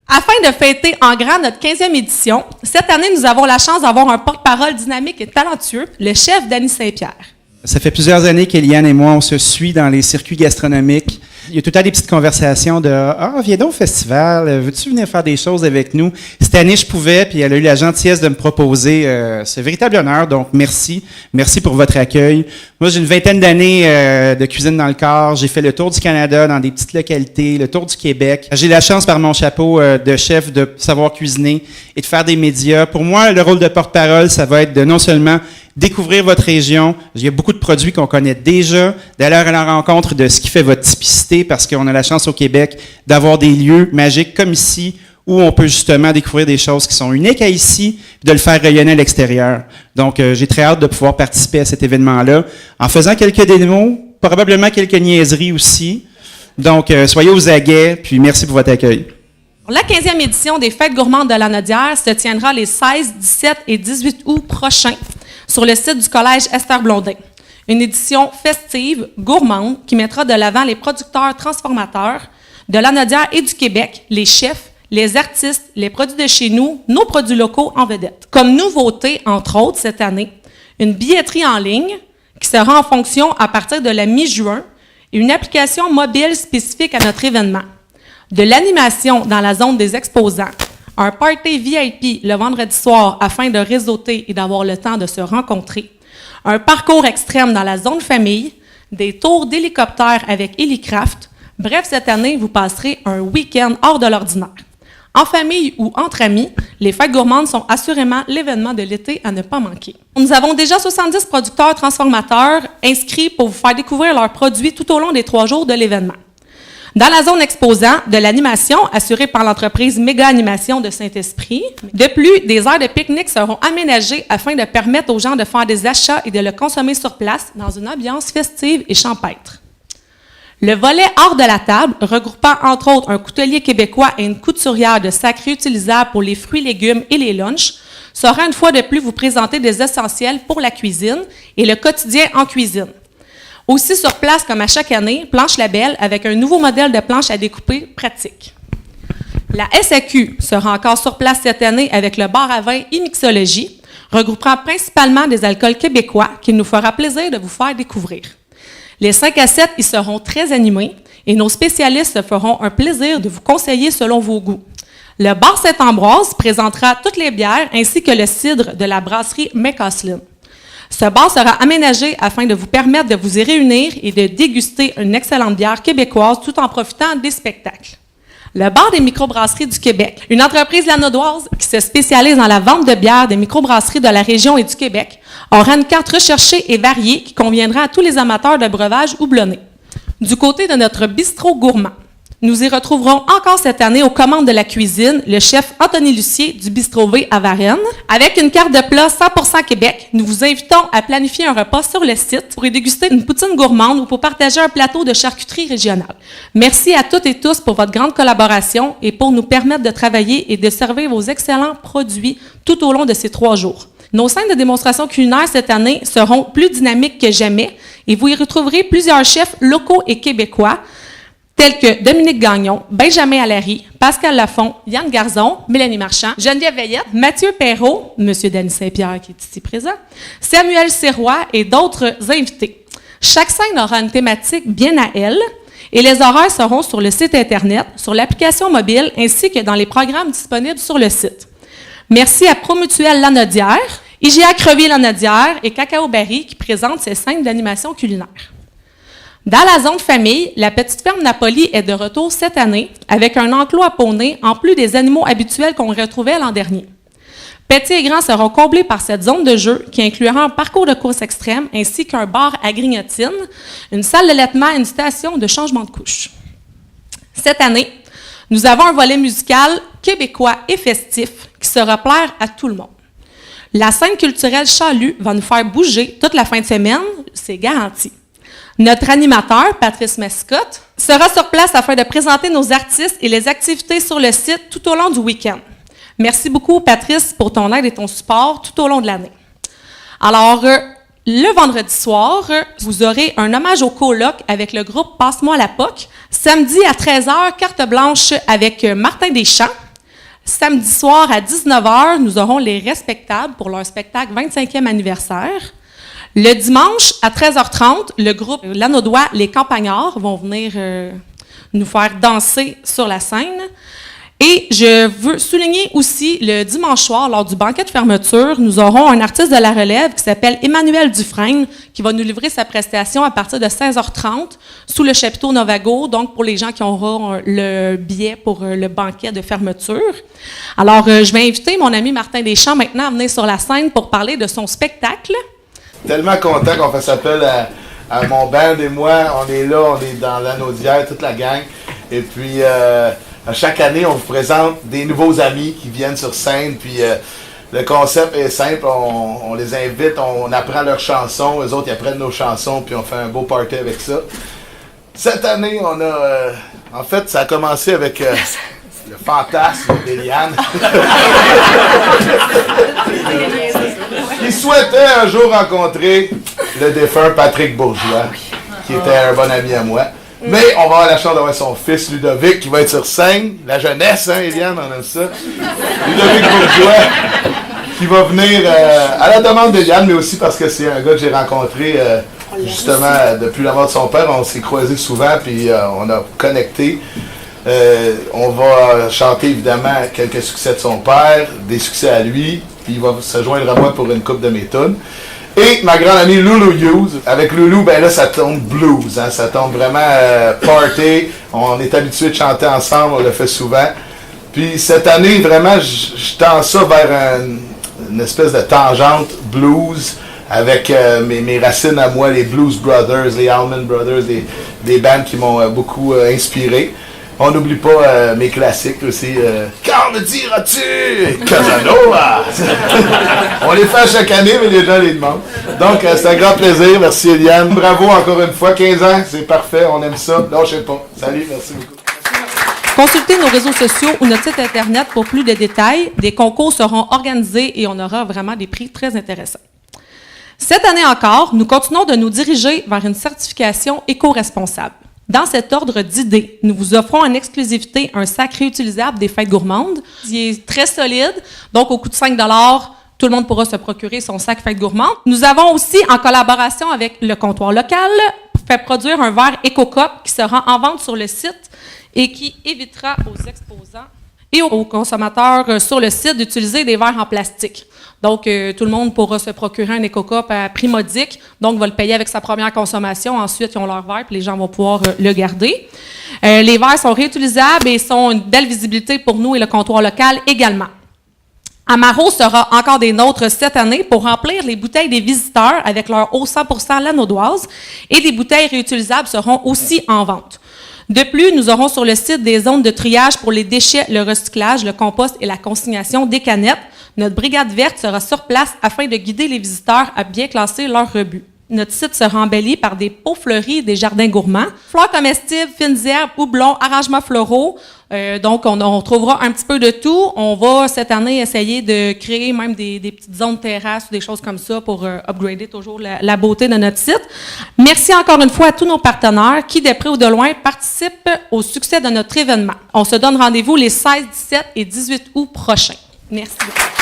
Afin de fêter en grand notre 15e édition, cette année, nous avons la chance d'avoir un porte-parole dynamique et talentueux, le chef Danny Saint-Pierre. Ça fait plusieurs années qu'Eliane et moi, on se suit dans les circuits gastronomiques. Il y a tout le temps des petites conversations de « Ah, viens donc au festival, veux-tu venir faire des choses avec nous? » Cette année, je pouvais, puis elle a eu la gentillesse de me proposer ce véritable honneur, donc merci. Merci pour votre accueil. Moi, j'ai une vingtaine d'années de cuisine dans le corps. J'ai fait le tour du Canada dans des petites localités, le tour du Québec. J'ai la chance, par mon chapeau de chef, de savoir cuisiner et de faire des médias. Pour moi, le rôle de porte-parole, ça va être de non seulement découvrir votre région. Il y a beaucoup de produits qu'on connaît déjà, d'aller à la rencontre de ce qui fait votre typicité, parce qu'on a la chance au Québec d'avoir des lieux magiques comme ici, où on peut justement découvrir des choses qui sont uniques à ici, et de le faire rayonner à l'extérieur. Donc, j'ai très hâte de pouvoir participer à cet événement-là, en faisant quelques démos, probablement quelques niaiseries aussi. Donc, soyez aux aguets, puis merci pour votre accueil. La 15e édition des Fêtes gourmandes de la Nodière se tiendra les 16, 17 et 18 août prochains sur le site du Collège Esther Blondin. Une édition festive, gourmande, qui mettra de l'avant les producteurs transformateurs de la Nodière et du Québec, les chefs, les artistes, les produits de chez nous, nos produits locaux en vedette. Comme nouveauté, entre autres, cette année, une billetterie en ligne qui sera en fonction à partir de la mi-juin et une application mobile spécifique à notre événement. De l'animation dans la zone des exposants, un party VIP le vendredi soir afin de réseauter et d'avoir le temps de se rencontrer, un parcours extrême dans la zone famille, des tours d'hélicoptère avec Helicraft. Bref, cette année, vous passerez un week-end hors de l'ordinaire. En famille ou entre amis, les Fêtes gourmandes sont assurément l'événement de l'été à ne pas manquer. Nous avons déjà 70 producteurs transformateurs inscrits pour vous faire découvrir leurs produits tout au long des 3 jours de l'événement. Dans la zone exposant, de l'animation assurée par l'entreprise Méga Animation de Saint-Esprit. De plus, des aires de pique-nique seront aménagées afin de permettre aux gens de faire des achats et de le consommer sur place dans une ambiance festive et champêtre. Le volet hors de la table, regroupant entre autres un coutelier québécois et une couturière de sacs réutilisables pour les fruits, légumes et les lunchs, saura une fois de plus vous présenter des essentiels pour la cuisine et le quotidien en cuisine. Aussi sur place, comme à chaque année, Planche Labelle avec un nouveau modèle de planche à découper pratique. La SAQ sera encore sur place cette année avec le bar à vin et mixologie, regroupant principalement des alcools québécois qu'il nous fera plaisir de vous faire découvrir. Les 5 à 7 y seront très animés et nos spécialistes se feront un plaisir de vous conseiller selon vos goûts. Le bar Saint-Ambroise présentera toutes les bières ainsi que le cidre de la brasserie McCaslin. Ce bar sera aménagé afin de vous permettre de vous y réunir et de déguster une excellente bière québécoise tout en profitant des spectacles. Le bar des microbrasseries du Québec, une entreprise lanaudoise qui se spécialise dans la vente de bières des microbrasseries de la région et du Québec, aura une carte recherchée et variée qui conviendra à tous les amateurs de breuvages houblonnés. Du côté de notre bistrot gourmand, nous y retrouverons encore cette année aux commandes de la cuisine le chef Anthony Lucier du Bistrot V à Varennes. Avec une carte de plat 100% Québec, nous vous invitons à planifier un repas sur le site pour y déguster une poutine gourmande ou pour partager un plateau de charcuterie régionale. Merci à toutes et tous pour votre grande collaboration et pour nous permettre de travailler et de servir vos excellents produits tout au long de ces 3 jours. Nos scènes de démonstration culinaire cette année seront plus dynamiques que jamais et vous y retrouverez plusieurs chefs locaux et québécois, tels que Dominique Gagnon, Benjamin Allary, Pascal Lafont, Yann Garzon, Mélanie Marchand, Geneviève Veillette, Mathieu Perrault, M. Danny Saint-Pierre qui est ici présent, Samuel Sirois et d'autres invités. Chaque scène aura une thématique bien à elle et les horaires seront sur le site Internet, sur l'application mobile ainsi que dans les programmes disponibles sur le site. Merci à Promutuelle Lanaudière, IGA Crevier Lanaudière et Cacao Barry qui présentent ces scènes d'animation culinaire. Dans la zone famille, la petite ferme Napoli est de retour cette année avec un enclos à poneys en plus des animaux habituels qu'on retrouvait l'an dernier. Petits et grands seront comblés par cette zone de jeu qui inclura un parcours de course extrême ainsi qu'un bar à grignotines, une salle de laitement et une station de changement de couche. Cette année, nous avons un volet musical québécois et festif qui sera plaire à tout le monde. La scène culturelle Chalut va nous faire bouger toute la fin de semaine, c'est garanti. Notre animateur, Patrice Mascotte, sera sur place afin de présenter nos artistes et les activités sur le site tout au long du week-end. Merci beaucoup, Patrice, pour ton aide et ton support tout au long de l'année. Alors, le vendredi soir, vous aurez un hommage au coloc avec le groupe Passe-moi la POC. Samedi à 13h, carte blanche avec Martin Deschamps. Samedi soir à 19h, nous aurons les Respectables pour leur spectacle 25e anniversaire. Le dimanche à 13h30, le groupe Lanaudois Les Campagnards vont venir nous faire danser sur la scène. Et je veux souligner aussi, le dimanche soir, lors du banquet de fermeture, nous aurons un artiste de la relève qui s'appelle Emmanuel Dufresne, qui va nous livrer sa prestation à partir de 16h30 sous le chapiteau Novago, donc pour les gens qui auront le billet pour le banquet de fermeture. Alors, je vais inviter mon ami Martin Deschamps maintenant à venir sur la scène pour parler de son spectacle. Tellement content qu'on fasse appel à mon band et moi. On est là, on est dans Lanaudière, toute la gang. Et puis, à chaque année, on vous présente des nouveaux amis qui viennent sur scène. Puis, le concept est simple. On les invite, on apprend leurs chansons. Eux autres, ils apprennent nos chansons. Puis, on fait un beau party avec ça. Cette année, on a... en fait, ça a commencé avec... le fantasme d'Éliane. Il souhaitait un jour rencontrer le défunt Patrick Bourgeois, qui était un bon ami à moi. Mais on va avoir la chance d'avoir son fils Ludovic qui va être sur scène. La jeunesse, hein, Éliane, on aime ça. Ludovic Bourgeois, qui va venir à la demande d'Éliane, mais aussi parce que c'est un gars que j'ai rencontré justement depuis la mort de son père. On s'est croisés souvent, puis on a connecté. On va chanter évidemment quelques succès de son père, des succès à lui, puis il va se joindre à moi pour une coupe de mes tunes. Et ma grande amie Loulou Hughes. Avec Loulou, ben là, ça tombe blues, hein, ça tombe vraiment party. On est habitué de chanter ensemble, on le fait souvent. Puis cette année, vraiment, je tends ça vers une espèce de tangente blues avec mes racines à moi, les Blues Brothers, les Allman Brothers, des bands qui m'ont beaucoup inspiré. On n'oublie pas mes classiques aussi. Quand me diras-tu Casanova? On les fait à chaque année, mais les gens les demandent. Donc, c'est un grand plaisir. Merci, Éliane. Bravo encore une fois. 15 ans, c'est parfait. On aime ça. Lâchez pas. Salut, merci beaucoup. Consultez nos réseaux sociaux ou notre site Internet pour plus de détails. Des concours seront organisés et on aura vraiment des prix très intéressants. Cette année encore, nous continuons de nous diriger vers une certification éco-responsable. Dans cet ordre d'idées, nous vous offrons en exclusivité un sac réutilisable des Fêtes Gourmandes. Il est très solide, donc au coût de 5 $, tout le monde pourra se procurer son sac Fêtes Gourmandes. Nous avons aussi, en collaboration avec le comptoir local, fait produire un verre EcoCup qui sera en vente sur le site et qui évitera aux exposants et aux consommateurs sur le site d'utiliser des verres en plastique. Donc, tout le monde pourra se procurer un EcoCup à prix modique. Donc, va le payer avec sa première consommation. Ensuite, ils ont leur verre, puis les gens vont pouvoir le garder. Les verres sont réutilisables et sont une belle visibilité pour nous et le comptoir local également. Amaro sera encore des nôtres cette année pour remplir les bouteilles des visiteurs avec leur eau 100% lanaudoise et des bouteilles réutilisables seront aussi en vente. De plus, nous aurons sur le site des zones de triage pour les déchets, le recyclage, le compost et la consignation des canettes. Notre brigade verte sera sur place afin de guider les visiteurs à bien classer leurs rebuts. Notre site sera embelli par des pots fleuris des jardins gourmands, fleurs comestibles, fines herbes, houblons, arrangements floraux. Donc, on trouvera un petit peu de tout. On va, cette année, essayer de créer même des petites zones terrasses ou des choses comme ça pour upgrader toujours la beauté de notre site. Merci encore une fois à tous nos partenaires qui, de près ou de loin, participent au succès de notre événement. On se donne rendez-vous les 16, 17 et 18 août prochains. Merci beaucoup.